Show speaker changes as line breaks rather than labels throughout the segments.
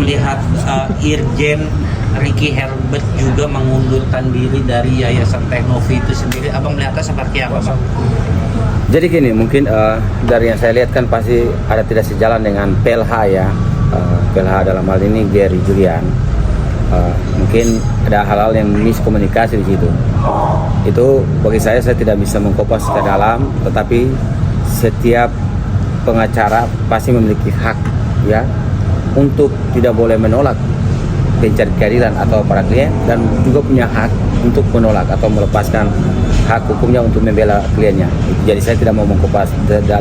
melihat Irjen Ricky Herbert juga mengundurkan diri dari Yayasan Teknovi itu sendiri, abang melihatnya seperti apa, Bang?
Jadi gini, mungkin dari yang saya lihat kan pasti ada tidak sejalan dengan PLH ya. PLH dalam hal ini Gary Julian. Mungkin ada hal-hal yang miskomunikasi di situ. Itu bagi saya tidak bisa mengkopas ke dalam, tetapi setiap pengacara pasti memiliki hak ya untuk tidak boleh menolak pencari keadilan atau para klien, dan juga punya hak untuk menolak atau melepaskan hak hukumnya untuk membela kliennya. Jadi saya tidak mau mengkupas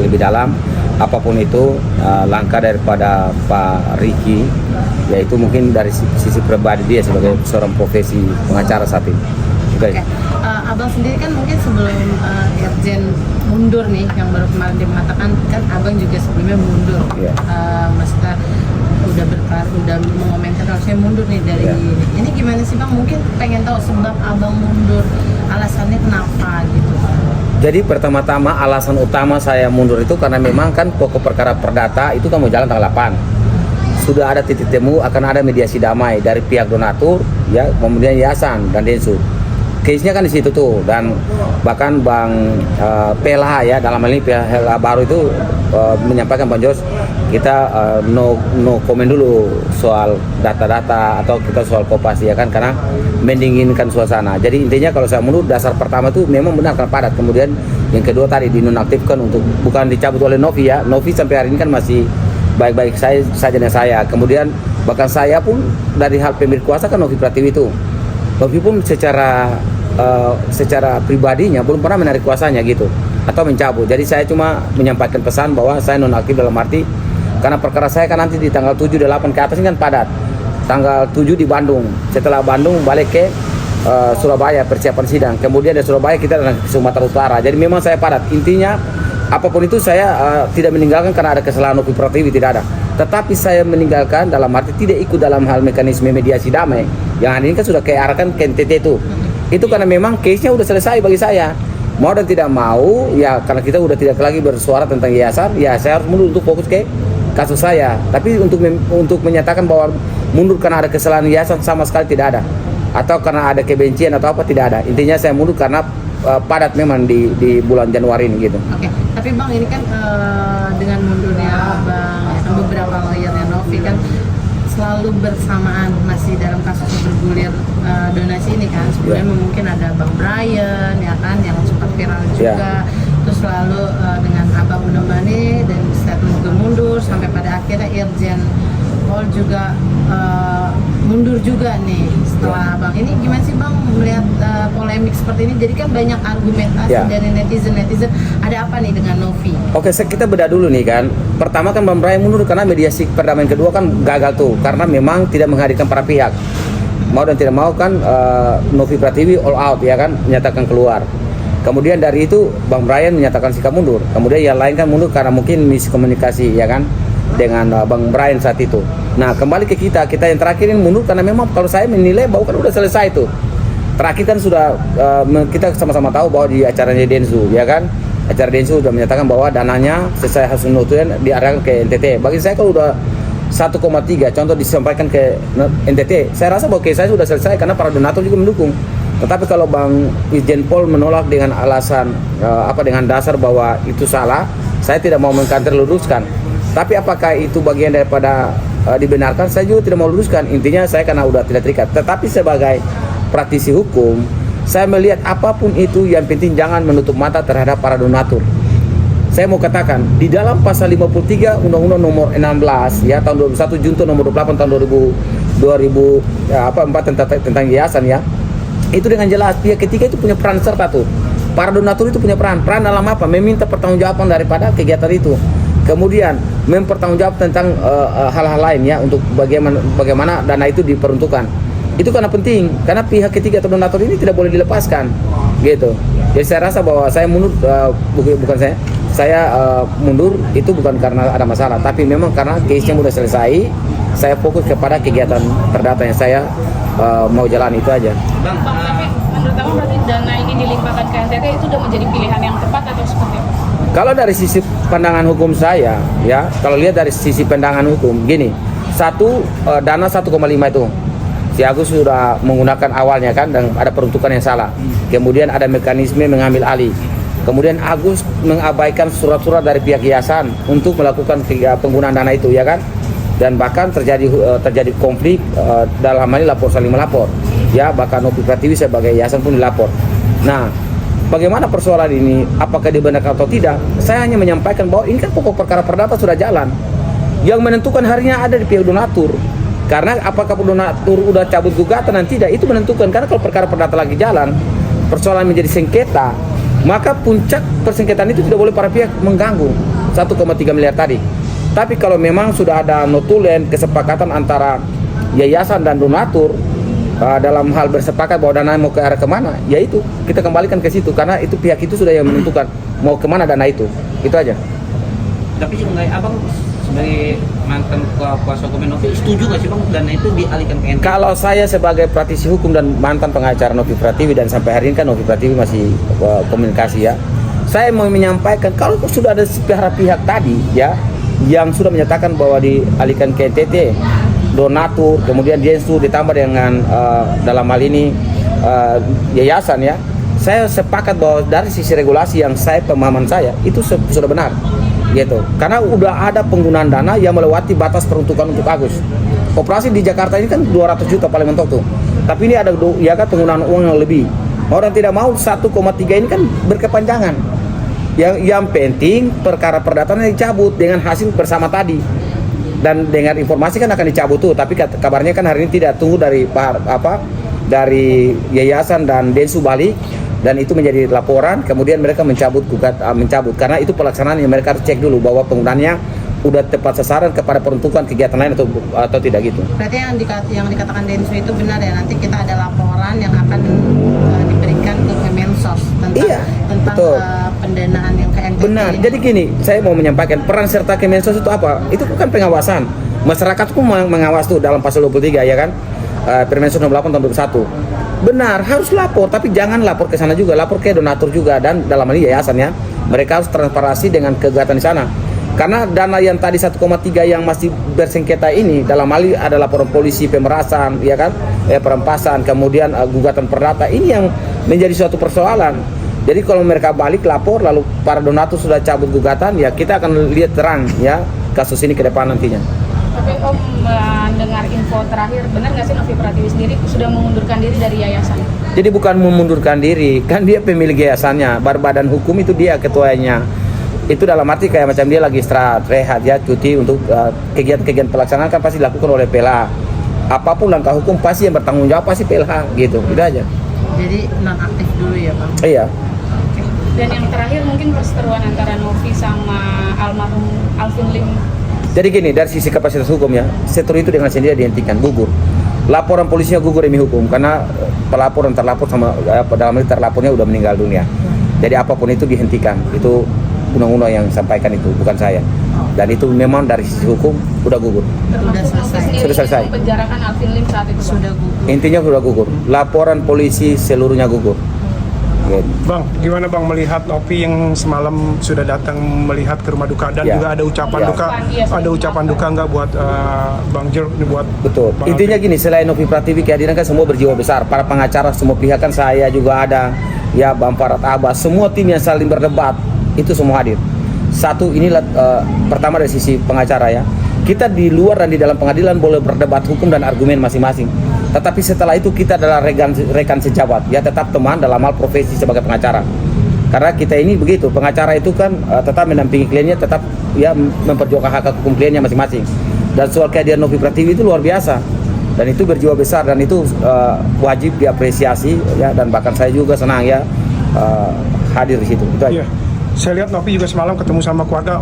lebih dalam apapun itu langkah daripada Pak Ricky, yaitu mungkin dari sisi pribadi dia sebagai seorang profesi pengacara saat ini. Oke.
Abang sendiri kan mungkin sebelum Irjen mundur nih, yang baru kemarin dia mengatakan kan abang juga sebelumnya mundur.
Yeah.
Maksudnya udah mengomentari kalau saya mundur nih dari ini gimana sih Bang? Mungkin pengen tahu sebab abang mundur, alasannya kenapa gitu.
Jadi pertama-tama alasan utama saya mundur itu karena memang kan pokok perkara perdata itu kan mau jalan tanggal 8. Sudah ada titik temu akan ada mediasi damai dari pihak donatur ya, kemudian yayasan dan Densus. Case-nya kan di situ tuh, dan bahkan Bang PLH ya, dalam hal ini PLH baru itu menyampaikan Bang Jos, kita no komen dulu soal data-data atau kita soal kopas ya kan, karena mendinginkan suasana. Jadi intinya kalau saya mundur, dasar pertama itu memang benar karena padat. Kemudian yang kedua tadi dinonaktifkan untuk bukan dicabut oleh Novi ya. Novi sampai hari ini kan masih baik-baik saja dengan saya. Kemudian bahkan saya pun dari hal pemilik kuasa kan Novi Pratiwi itu. Novi pun secara pribadinya belum pernah menarik kuasanya gitu atau mencabut. Jadi saya cuma menyampaikan pesan bahwa saya nonaktif dalam arti karena perkara saya kan nanti di tanggal 7 dan 8 ke atas ini kan padat. Tanggal 7 di Bandung, setelah Bandung balik ke Surabaya persiapan sidang. Kemudian dari Surabaya kita ke Sumatera Utara. Jadi memang saya padat. Intinya apapun itu saya tidak meninggalkan karena ada kesalahan Novi Pratiwi, tidak ada. Tetapi saya meninggalkan dalam arti tidak ikut dalam hal mekanisme mediasi damai. Yang hari ini kan sudah kearahkan ke NTT itu karena memang case-nya udah selesai bagi saya. Mau dan tidak mau ya, karena kita udah tidak lagi bersuara tentang yayasan, ya saya harus mundur untuk fokus ke kasus saya. Tapi untuk menyatakan bahwa mundur karena ada kesalahan yayasan sama sekali tidak ada. Atau karena ada kebencian atau apa, tidak ada. Intinya saya mundur karena padat memang di bulan Januari ini gitu.
Oke. Tapi Bang ini kan dengan mundurnya Bang ya kan, beberapa lawyernya Novi kan selalu bersamaan masih dalam kasus bergulir donasi ini kan. Sebelumnya mungkin ada Bang Brian ya kan yang sempat viral juga. Terus selalu dengan abang menemani dan statement juga mundur sampai pada akhirnya Irjen Paul juga mundur juga nih setelah abang. Ini gimana sih Bang melihat polemik seperti ini? Jadi kan banyak argumentasi dari netizen. Ada apa nih dengan Novi?
Oke, kita bedah dulu nih kan. Pertama kan Bang Brian mundur karena mediasi perdamaian kedua kan gagal tuh, karena memang tidak menghadirkan para pihak. Mau dan tidak mau kan Novi Pratiwi all out ya kan, menyatakan keluar. Kemudian dari itu Bang Brian menyatakan sikap mundur. Kemudian yang lain kan mundur karena mungkin miskomunikasi ya kan dengan Bang Brian saat itu. Nah kembali ke kita yang terakhir ini mundur karena memang kalau saya menilai bahwa kan udah selesai tuh. Terakhir kan sudah kita sama-sama tahu bahwa di acaranya Densu ya kan, acara Densu sudah menyatakan bahwa dananya sesuai hasil notulen diarahkan ke NTT. Bagi saya kalau udah 1,3 contoh disampaikan ke NTT, saya rasa bahwa saya sudah selesai karena para donatur juga mendukung. Tetapi kalau Bang Irjen Paul menolak dengan alasan dengan dasar bahwa itu salah, saya tidak mau mengkanter luruskan. Tapi apakah itu bagian daripada dibenarkan, saya juga tidak mau luruskan. Intinya saya karena udah tidak terikat. Tetapi sebagai praktisi hukum, saya melihat apapun itu yang penting jangan menutup mata terhadap para donatur. Saya mau katakan di dalam pasal 53 Undang-Undang nomor 16 ya tahun 2001 Junto nomor 28 tahun 2004 tentang yayasan ya. Itu dengan jelas pihak ketiga itu punya peran serta tuh. Para donatur itu punya peran dalam apa? Meminta pertanggungjawaban daripada kegiatan itu. Kemudian mempertanggungjawab tentang hal-hal lain ya untuk bagaimana dana itu diperuntukkan. Itu karena penting, karena pihak ketiga atau donatur ini tidak boleh dilepaskan, gitu. Jadi saya rasa bahwa saya mundur bukan saya mundur itu bukan karena ada masalah, tapi memang karena case-nya sudah selesai. Saya fokus kepada kegiatan perdata yang saya mau jalan itu aja.
Bang, tapi menurut Abang berarti dana ini dilimpahkan ke NTT itu sudah menjadi pilihan yang tepat atau seperti apa?
Kalau dari sisi pandangan hukum saya, ya, kalau lihat dari sisi pandangan hukum, gini, Satu, dana 1,5 itu si Agus sudah menggunakan awalnya kan, dan ada peruntukan yang salah. Kemudian ada mekanisme mengambil alih. Kemudian Agus mengabaikan surat-surat dari pihak yayasan untuk melakukan penggunaan dana itu, ya kan? Dan bahkan terjadi konflik, dalam hal ini lapor saling melapor, ya, bahkan Novi Pratiwi sebagai yayasan pun dilapor. Nah, bagaimana persoalan ini, apakah dibenarkan atau tidak, saya hanya menyampaikan bahwa ini kan pokok perkara perdata sudah jalan, yang menentukan harinya ada di pihak donatur. Karena apakah donatur udah cabut gugatan dan tidak, itu menentukan. Karena kalau perkara perdata lagi jalan, persoalan menjadi sengketa, maka puncak persengketaan itu tidak boleh para pihak mengganggu 1,3 miliar tadi. Tapi kalau memang sudah ada notulen kesepakatan antara yayasan dan donatur, dalam hal bersepakat bahwa dana mau ke arah kemana, ya itu kita kembalikan ke situ, karena itu pihak itu sudah yang menentukan mau kemana dana itu aja.
Tapi sebenarnya abang sebagai mantan kuasa hukum Novi setuju nggak sih bang dana itu dialihkan ke NTT?
Kalau saya sebagai praktisi hukum dan mantan pengacara Novi Pratiwi, dan sampai hari ini kan Novi Pratiwi masih komunikasi, ya, saya mau menyampaikan kalau sudah ada pihak tadi, ya, yang sudah menyatakan bahwa dialihkan ke NTT, donatur, kemudian Densu ditambah dengan dalam hal ini yayasan, ya, saya sepakat bahwa dari sisi regulasi yang pemahaman saya itu sudah benar, gitu. Karena udah ada penggunaan dana yang melewati batas peruntukan untuk Agus. Operasi di Jakarta ini kan 200 juta paling mentok tuh, tapi ini ada ya kan penggunaan uang yang lebih. Orang tidak mau 1,3 ini kan berkepanjangan. Yang penting perkara perdataannya dicabut dengan hasil bersama tadi, dan dengan informasi kan akan dicabut tuh, tapi kabarnya kan hari ini tidak, tunggu dari dari yayasan dan Densu balik, dan itu menjadi laporan, kemudian mereka mencabut karena itu pelaksanaan yang mereka harus cek dulu bahwa penggunaannya udah tepat sasaran kepada peruntukan kegiatan lain atau tidak gitu.
Berarti yang dikatakan Densu itu benar ya, nanti kita ada laporan yang akan diberikan ke Kemensos tentang pendanaan yang ke NTT.
Benar. Jadi gini, saya mau menyampaikan peran serta Kemensos itu apa? Itu bukan pengawasan. Masyarakat pun mengawas tuh dalam pasal 23, ya kan? Permensos 68 tahun 2021. Benar, harus lapor, tapi jangan lapor ke sana juga, lapor ke donatur juga, dan dalam hal ini yayasan, ya. Mereka harus transparansi dengan kegiatan di sana. Karena dana yang tadi 1,3 yang masih bersengketa ini, dalam hal ini ada laporan polisi pemerasan, ya kan, perampasan, kemudian gugatan perdata, ini yang menjadi suatu persoalan. Jadi kalau mereka balik lapor, lalu para donatur sudah cabut gugatan, ya kita akan lihat terang, ya, kasus ini ke depan nantinya.
Tapi Om mendengar info terakhir, benar nggak sih Novi Pratiwi sendiri sudah mengundurkan diri dari yayasan?
Jadi bukan memundurkan diri, kan dia pemilik yayasannya, badan hukum itu dia ketuanya. Itu dalam arti kayak macam dia lagi istirahat, rehat, ya, cuti untuk kegiatan-kegiatan pelaksanaan kan pasti dilakukan oleh PLH. Apapun langkah hukum pasti yang bertanggung jawab pasti PLH, gitu aja.
Jadi nonaktif dulu ya Bang?
Iya.
Oke. Dan yang terakhir mungkin perseteruan antara Novi sama almarhum Alvin Lim.
Jadi gini, dari sisi kapasitas hukum, ya, setor itu dengan sendiri dihentikan, gugur. Laporan polisinya gugur demi hukum, karena pelapor dan terlapor sama dalam hal terlapornya udah meninggal dunia. Jadi apapun itu dihentikan, itu undang-undang yang sampaikan itu, bukan saya. Dan itu memang dari sisi hukum udah gugur. Sudah selesai.
Penjarakan Alvin Lim saat itu
Sudah gugur.
Intinya sudah gugur. Laporan polisi seluruhnya gugur. Gitu.
Bang, gimana Bang melihat Novi yang semalam sudah datang melihat ke rumah duka, dan
Ya.
juga ada ucapan
Ya.
duka, ada ucapan duka nggak buat Bang Jer, ini buat
Betul.
Bang
Intinya
Alvin?
gini, selain Novi Pratiwi kehadiran kan semua berjiwa besar. Para pengacara semua pihak kan, saya juga ada, ya, Bang Farad Abbas, semua tim yang saling berdebat itu semua hadir. Satu, inilah pertama dari sisi pengacara, ya. Kita di luar dan di dalam pengadilan boleh berdebat hukum dan argumen masing-masing. Tetapi setelah itu kita adalah rekan sejawat, ya, tetap teman dalam hal profesi sebagai pengacara. Karena kita ini begitu, pengacara itu kan tetap mendampingi kliennya, tetap, ya, memperjuangkan hak hukum kliennya masing-masing. Dan soal kehadiran Novi Pratiwi itu luar biasa. Dan itu berjiwa besar, dan itu wajib diapresiasi, ya, dan bahkan saya juga senang, ya, hadir di situ. Itu aja.
Iya. Saya lihat Novi juga semalam ketemu sama keluarga,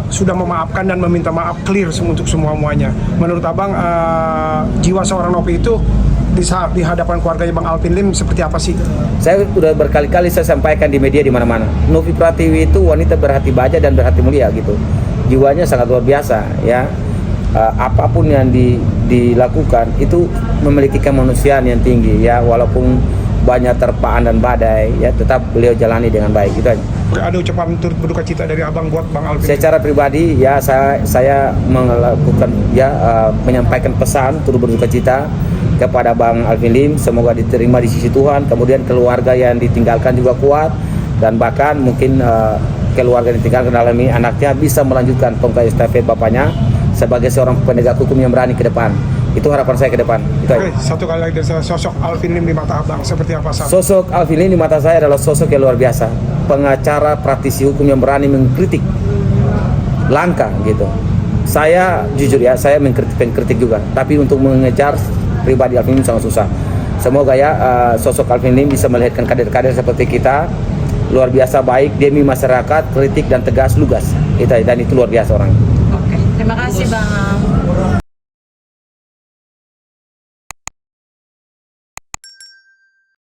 sudah memaafkan dan meminta maaf clear untuk semuanya. Menurut Abang, jiwa seorang Novi itu di hadapan keluarganya Bang Alvin Lim seperti apa sih?
Saya sudah berkali-kali saya sampaikan di media di mana-mana. Novi Pratiwi itu wanita berhati baja dan berhati mulia, gitu. Jiwanya sangat luar biasa, ya. Apapun yang dilakukan itu memiliki kemanusiaan yang tinggi, ya, walaupun banyak terpaan dan badai, ya tetap beliau jalani dengan baik. Itu aja.
Ada ucapan turut berduka cita dari abang buat Bang Alvin.
Secara pribadi ya saya melakukan menyampaikan pesan turut berduka cita kepada Bang Alvin Lim, semoga diterima di sisi Tuhan, kemudian keluarga yang ditinggalkan juga kuat, dan bahkan mungkin keluarga yang ditinggalkan dalam ini anaknya bisa melanjutkan tongkat estafet bapaknya sebagai seorang penegak hukum yang berani ke depan. Itu harapan saya ke depan. Itu aja.
Oke, satu kali lagi dari sosok Alvin Lim di mata abang seperti apa saat?
Sosok Alvin Lim di mata saya adalah sosok yang luar biasa, pengacara praktisi hukum yang berani mengkritik langkah gitu. Saya jujur ya, saya mengkritik juga, tapi untuk mengejar pribadi Alvin Lim sangat susah. Semoga ya sosok Alvin Lim bisa melahirkan kader-kader seperti kita, luar biasa baik demi masyarakat, kritik dan tegas lugas. Dan itu luar biasa orang.
Oke, terima kasih Bang